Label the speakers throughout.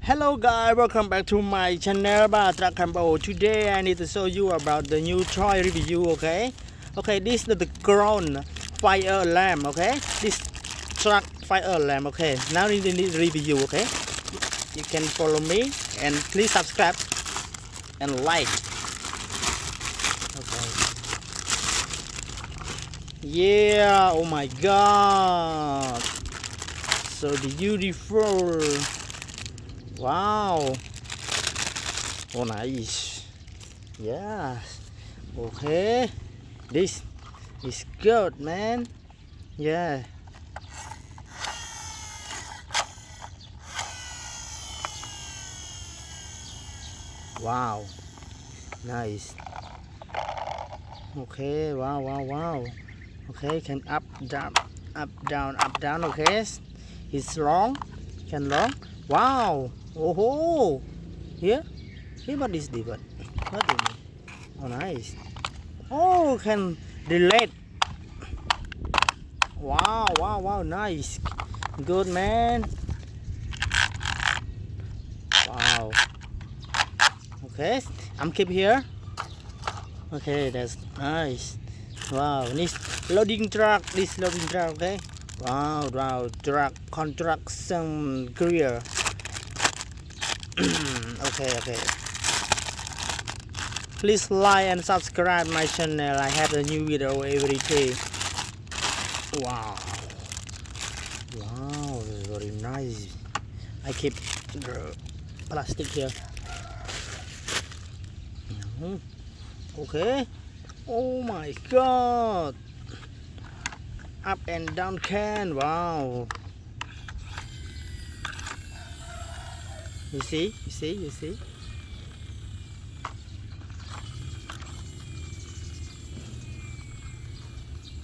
Speaker 1: Hello guys, welcome back to my channel Truck Campo. Today I need to show you about the new toy review, okay? Okay, this is the ground fire alarm, okay? This truck fire alarm, okay? Now in the review, okay? You can follow me and please subscribe and like. Okay. Yeah, oh my god. So beautiful. Wow. Oh nice. Yeah. Okay. This is good, man. Yeah. Wow. Nice. Okay. Wow. Okay, can up down. Okay. It's long. Can long. Wow. Oh. Here. What is this? What do you mean? Oh, nice. Oh, can delete. Wow. Nice. Good, man. Wow. Okay. I'm keep here. Okay, that's nice. Wow. This loading truck. Okay. Wow. Truck construction career. Okay. Please like and subscribe my channel. I have a new video every day. Wow, very nice. I keep the plastic here. Okay. Oh my god. Up and down can. Wow. You see?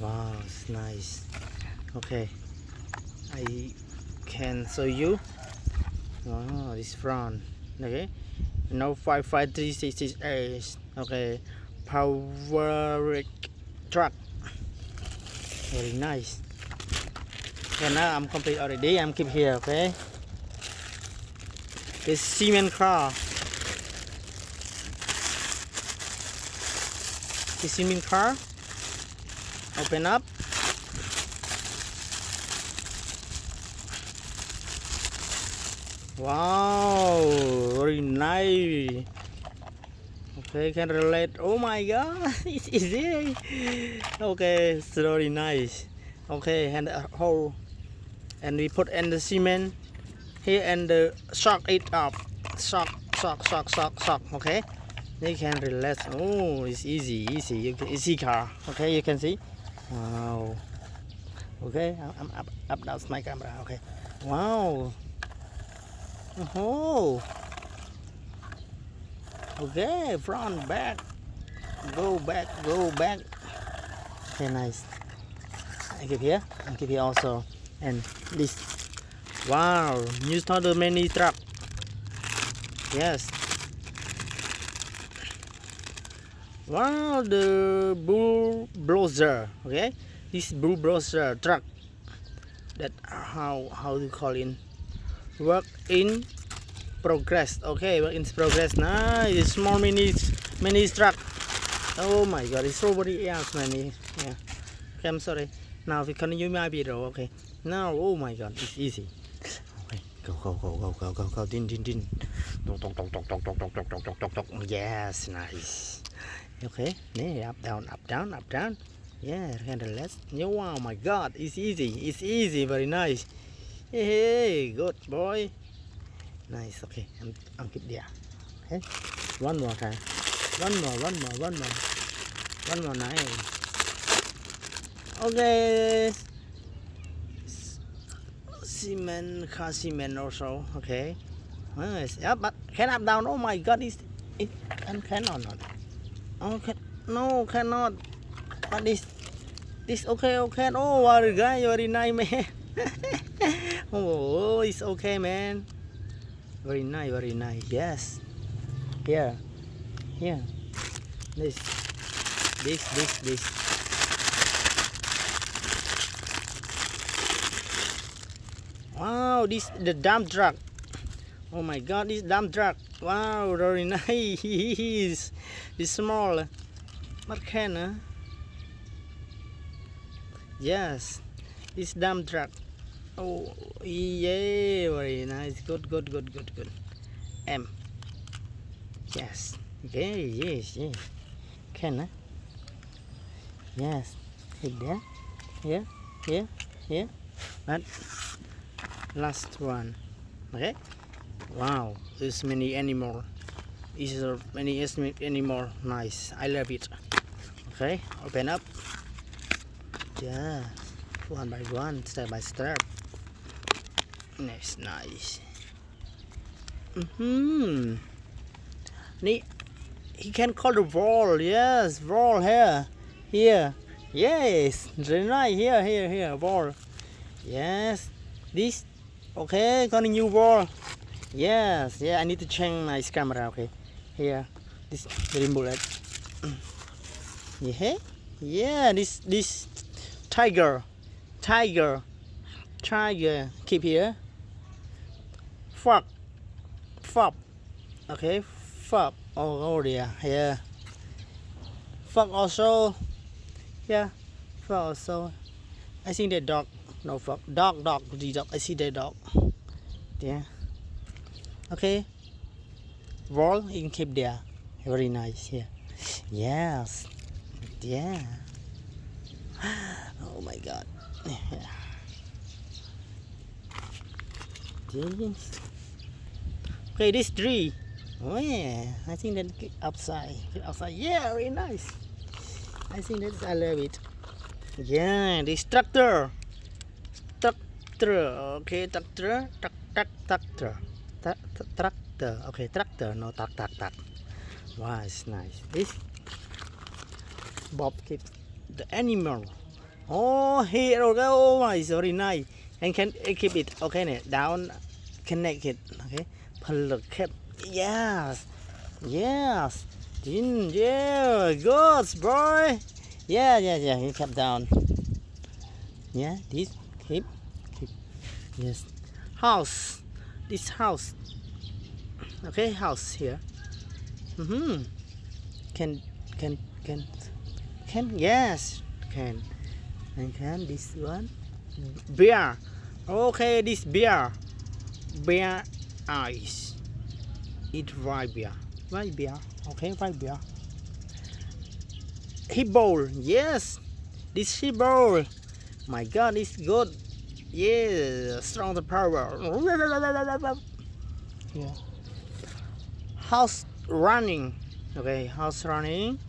Speaker 1: Wow, it's nice. Okay, I can show you. Wow, this front. Okay, now 55366. Okay, power truck. Very nice. And now I'm complete already. I'm keep here. Okay. This cement car. This cement car. Open up. Wow, very nice. Okay, can relate. Oh my god, it's easy. Okay, it's very nice. Okay, and the hole, and we put in the cement here and the shock it up. Shock. Okay, you can relax. Oh, it's easy. Easy car. Okay, you can see. Wow. Okay, I'm up down my camera. Okay. Wow. Oh. Okay, front, back. Go back. Okay, nice. I keep here also. And this. Wow, new starter mini truck. Yes. Wow, the bulldozer. Okay, this bulldozer truck. That how to call it? Work in progress. Okay, work in progress. Nice, small mini truck. Oh my god, it's somebody else, many. Yeah. Okay, I'm sorry. Now we continue my video. Okay. Now, oh my god, it's easy. Okay, go. Din. Tok. Yes, nice. Okay, yeah, up down. Yeah, let's. Wow, my god, it's easy. Very nice. Hey, good boy. Nice. Okay, I'm keep there. Okay, one more time. One more. Nice. Okay. Cement also. Okay. Nice. Yeah, but can up down. Oh my god, it cannot. Okay, no, cannot. But this okay. Oh, very guy, very nice, man. Oh, it's okay, man. Very nice. Yes. Here. This. Wow, this the dump truck. Oh my god, this dump truck. Wow, very nice. It's small. What can, huh? Yes, this dump truck. Oh, yeah, very nice. Good. M. Yes. Okay, yes. Can, huh? Yes. Hit there. Here. But last one. Okay. Wow, there's many animal. Is there many animal? Nice. I love it. Okay, open up. Yeah, one by one, step by step. Nice. He can call the wall. Yes, wall here. Yes, very nice. Here, wall. Yes, this. Okay, got a new wall. Yes, I need to change my camera. Okay, here, this green bullet. Yeah, this tiger, keep here. Fob. Okay, fob. Oh dear, yeah. Fob also. Yeah, fob also. I think the dog. No fob. Dog. The dog. I see the dog. Yeah. Okay. Wall you can keep there. Very nice here. Yes. Yeah. Oh my god. Okay, this tree. Oh yeah. I think that outside. Yeah, very nice. I think that I love it. Yeah, this tractor. Okay, tractor. Okay, tractor, no tuck. Wow, it's nice. This Bob keep the animal. Oh, here, okay. Oh, it's very nice. And can keep it. Okay, down, connect it. Okay, keep. Yes. Yeah, good boy. Yeah. You kept down. Yeah, this keep. Yes, house. This house. Okay, house here. Can yes, can. And can this one? Bear. Okay, this bear eyes. Eat white bear. Okay, white bear. Hippo. Yes, this hippo. My god, it's good. Yeah, strong the power. Yeah. House running. Okay, house running.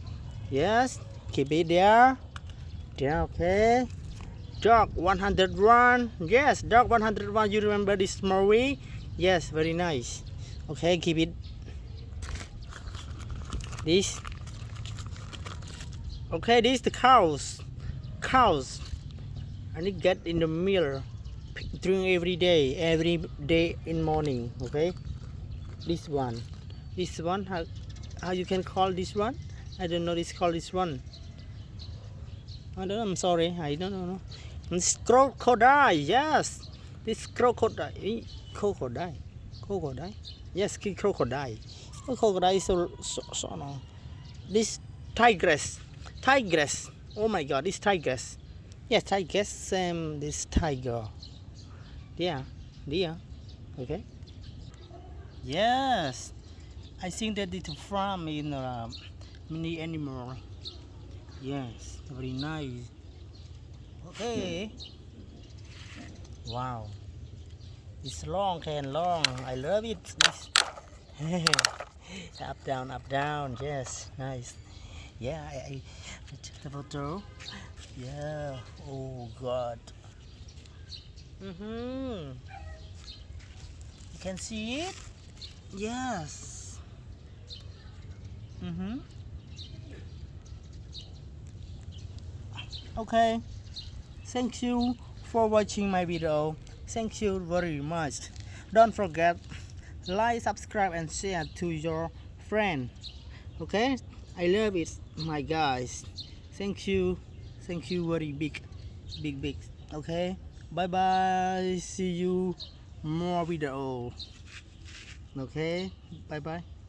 Speaker 1: Yes, keep it there. Okay. Dog 101. Yes, dog 101. You remember this movie? Yes, very nice. Okay, keep it. This. Okay, this the cows. I need to get in the mirror. Drink every day in morning. Okay. This one how you can call this one? I don't know call this one. I don't know, I'm sorry, I don't know. It's crocodile. Yes, this crocodile. Yes, crocodile. Crocodile is so no. This tigress. Oh my god, this tigress. Yes, tigress. Same this tiger. Yeah. Okay. Yes, I think that it's a farm in many animal. Yes, very nice. Okay. Wow. It's long. I love it. Up down. Yes, nice. Yeah, I took the photo. Yeah. Oh God. You can see it. Yes. Okay. Thank you for watching my video. Thank you very much. Don't forget like, subscribe and share to your friend. Okay? I love it, my guys. Thank you very big. Okay? Bye bye. See you more video. Okay, bye bye.